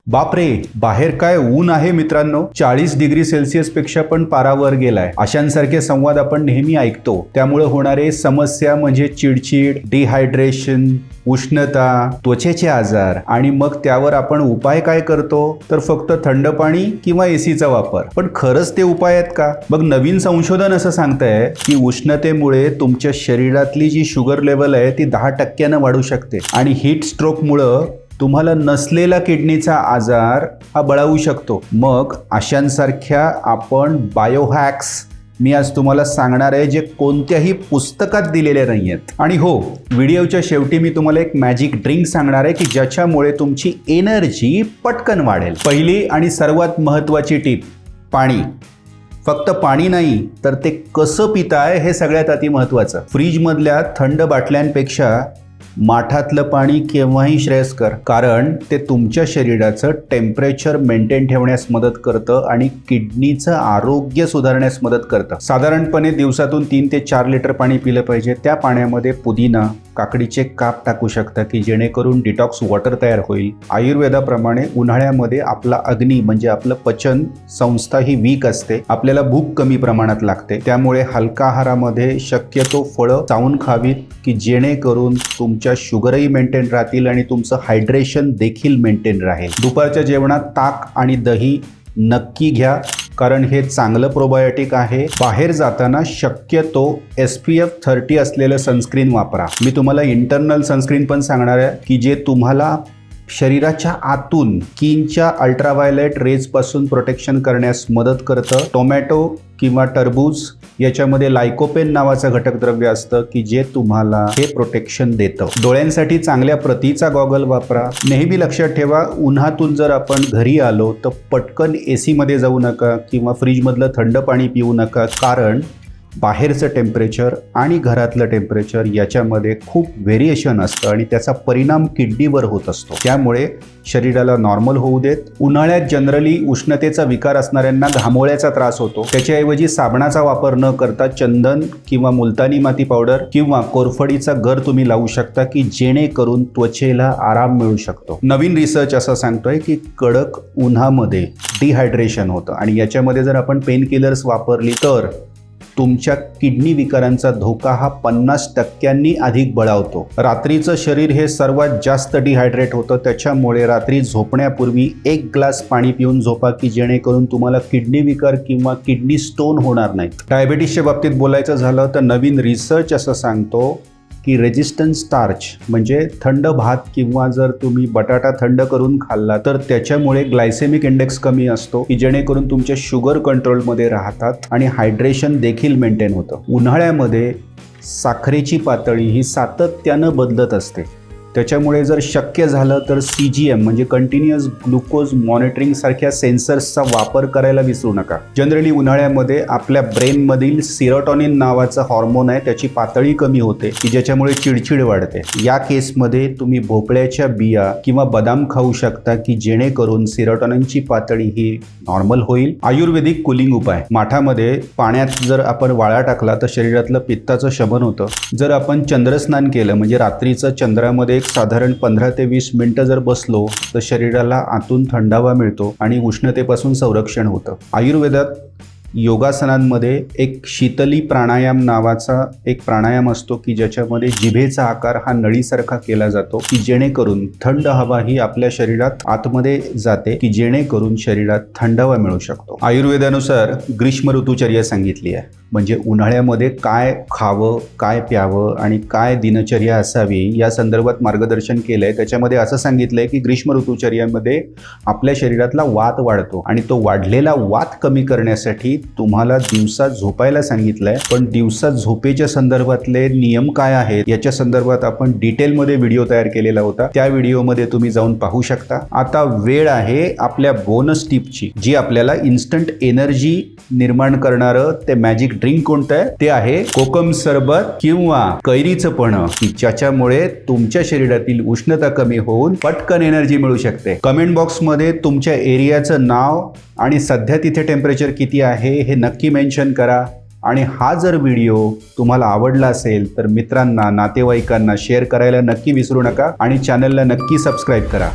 बापरे, बाहेर काय ऊन आहे मित्रांनो. 40 डिग्री सेल्सिअस पेक्षा पण पारा वर गेलाय. अशांसारखे संवाद आपण नेहमी ऐकतो. त्यामुळे होणारे समस्या म्हणजे चिडचिड, डिहायड्रेशन, उष्णता, त्वचेचे आजार आणि मग त्यावर आपण उपाय काय करतो तर फक्त थंड पाणी किंवा एसीचा वापर. पण खरंच ते उपाय आहेत का? मग नवीन संशोधन असं सांगतंय की उष्णतेमुळे तुमच्या शरीरातली जी शुगर लेवल आहे ती 10% वाढू शकते आणि हीट स्ट्रोकमुळं तुम्हाला नसलेला किडनीचा आजार हा बळावू शकतो. मग अशांसारख्या आपण बायोहॅक्स मी आज तुम्हाला सांगणार आहे जे कोणत्याही पुस्तकात दिलेले नाही आहेत. आणि हो, व्हिडिओच्या शेवटी मी तुम्हाला एक मॅजिक ड्रिंक सांगणार आहे की ज्याच्यामुळे तुमची एनर्जी पटकन वाढेल. पहिली आणि सर्वात महत्त्वाची टिप, पाणी. फक्त पाणी नाही तर ते कसं पिताय हे सगळ्यात अति महत्त्वाचं. फ्रीजमधल्या थंड बाटल्यांपेक्षा माठातलं पाणी केव्हाही श्रेयस्कर, कारण ते तुमच्या शरीराचं टेम्परेचर मेंटेन ठेवण्यास मदत करतं आणि किडनीचं आरोग्य सुधारण्यास मदत करतं. साधारणपणे दिवसातून 3 ते 4 लिटर पाणी पिलं पाहिजे. त्या पाण्यामध्ये पुदिना, काकडीचे काप टाकू शकता की जेणेकरून डिटॉक्स वॉटर तयार होईल. आयुर्वेदाप्रमाणे उन्हाळ्यामध्ये आपला अग्नी म्हणजे आपलं पचन संस्था ही वीक असते. आपल्याला भूक कमी प्रमाणात लागते. त्यामुळे हलका आहारामध्ये शक्यतो फळं चावून खावीत की जेणेकरून तुमच्या शुगरही मेंटेन राहतील आणि तुमचं हायड्रेशन देखील मेंटेन राहील. दुपारच्या जेवणात ताक आणि दही नक्की घ्या, कारण हे चांगलं प्रोबायोटिक आहे. बाहेर जाताना शक्यतो SPF 30 असलेलं सनस्क्रीन वापरा. मी तुम्हाला इंटरनल सनस्क्रीन पण सांगणार आहे की जे तुम्हाला शरीराच्या आतून स्किनच्या अल्ट्राव्हायलेट रेजपासून प्रोटेक्शन करण्यास मदत करतं. टोमॅटो किंवा टरबूज याच्यामध्ये लायकोपेन नावाचं घटकद्रव्य असतं की जे तुम्हाला हे प्रोटेक्शन देतं. डोळ्यांसाठी चांगल्या प्रतीचा गॉगल वापरा. नेहमी लक्षात ठेवा, उन्हातून जर आपण घरी आलो तर पटकन एसीमध्ये जाऊ नका किंवा फ्रीजमधलं थंड पाणी पिऊ नका, कारण बाहेरचं टेम्परेचर आणि घरातलं टेम्परेचर याच्यामध्ये खूप व्हेरिएशन असतं आणि त्याचा परिणाम किडनीवर होत असतो. त्यामुळे शरीराला नॉर्मल होऊ देत. उन्हाळ्यात जनरली उष्णतेचा विकार असणाऱ्यांना घामोळ्याचा त्रास होतो. त्याच्याऐवजी साबणाचा वापर न करता चंदन किंवा मुलतानी माती पावडर किंवा कोरफडीचा गर तुम्ही लावू शकता की जेणेकरून त्वचेला आराम मिळू शकतो. नवीन रिसर्च असं सांगतोय की कडक उन्हामध्ये डिहायड्रेशन होतं आणि याच्यामध्ये जर आपण पेन किलर्स वापरली तर तुमच्या किडनी विकारांचा धोका हा 50% अधिक बळावतो. रात्रीचं शरीर हे सर्वात जास्त डिहायड्रेट होतं. त्याच्यामुळे रात्री झोपण्यापूर्वी 1 ग्लास पाणी पिऊन झोपा की जेणेकरून तुम्हाला किडनी विकार किंवा किडनी स्टोन होणार नाहीत. डायबिटीसच्या बाबतीत बोलायचं झालं तर नवीन रिसर्च असं सांगतो की रेजिस्टंट स्टार्च म्हणजे थंड भात किंवा जर तुम्ही बटाटा थंड करून खाल्ला तर त्याच्यामुळे ग्लायसेमिक इंडेक्स कमी असतो की जेणेकरून तुमच्या शुगर कंट्रोलमध्ये राहतात आणि हायड्रेशन देखील मेंटेन होतं. उन्हाळ्यामध्ये साखरेची पातळी ही सातत्यानं बदलत असते. त्याच्यामुळे जर शक्य झालं तर CGM म्हणजे कंटिन्युअस ग्लुकोज मॉनिटरिंग सारख्या सेन्सर्सचा वापर करायला विसरू नका. जनरली उन्हाळ्यामध्ये आपल्या ब्रेनमधील सेरोटोनिन नावाचं हॉर्मोन आहे त्याची पातळी कमी होते की ज्याच्यामुळे चिडचिड वाढते. या केसमध्ये तुम्ही भोपळ्याच्या बिया किंवा बदाम खाऊ शकता की जेणेकरून सेरोटोनिनची पातळी ही नॉर्मल होईल. आयुर्वेदिक कुलिंग उपाय. माठामध्ये पाण्यात जर आपण वाळा टाकला तर शरीरातलं पित्ताचं शमन होतं. जर आपण चंद्रस्नान केलं म्हणजे रात्रीचं चंद्रामध्ये एक साधारण 15 ते 20 मिनिटं जर बसलो तर शरीराला आतून थंडावा मिळतो आणि उष्णतेपासून संरक्षण होतं. आयुर्वेदात योगासनांमध्ये एक शीतली प्राणायाम नावाचा एक प्राणायाम असतो की ज्याच्यामध्ये जिभेचा आकार हा नळीसारखा केला जातो की जेणेकरून थंड हवा ही आपल्या शरीरात आतमध्ये जाते की जेणेकरून शरीरात थंडावा मिळू शकतो. आयुर्वेदानुसार ग्रीष्म ऋतुचर्या सांगितली आहे, म्हणजे उन्हाळ्यामध्ये काय खावं, काय प्यावं आणि काय दिनचर्या असावी या संदर्भात मार्गदर्शन केलं आहे. त्याच्यामध्ये असं सांगितलं आहे की ग्रीष्म ऋतुचर्यामध्ये आपल्या शरीरातला वात वाढतो आणि तो वाढलेला वात कमी करण्यासाठी तुम्हाला दिवसात झोपायला सांगितलंय. पण दिवसात झोपेच्या संदर्भातले नियम काय आहेत याच्या संदर्भात आपण डिटेलमध्ये व्हिडिओ तयार केलेला होता. त्या व्हिडिओमध्ये तुम्ही जाऊन पाहू शकता. आता वेळ आहे आपल्या बोनस टिपची, जी आपल्याला इन्स्टंट एनर्जी निर्माण करणारं ते मॅजिक ड्रिंक कोणतं आहे ते आहे कोकम सरबत किंवा कैरीचं पन्ह की ज्याच्यामुळे तुमच्या शरीरातील उष्णता कमी होऊन पटकन एनर्जी मिळू शकते. कमेंट बॉक्समध्ये तुमच्या एरियाचं नाव आणि सध्या तिथे टेम्परेचर किती आहे हे नक्की मेन्शन करा. आणि हा जर व्हिडिओ तुम्हाला आवडला असेल तर मित्रांना, नातेवाईकांना शेअर करायला नक्की विसरू नका आणि चॅनलला नक्की सबस्क्राईब करा.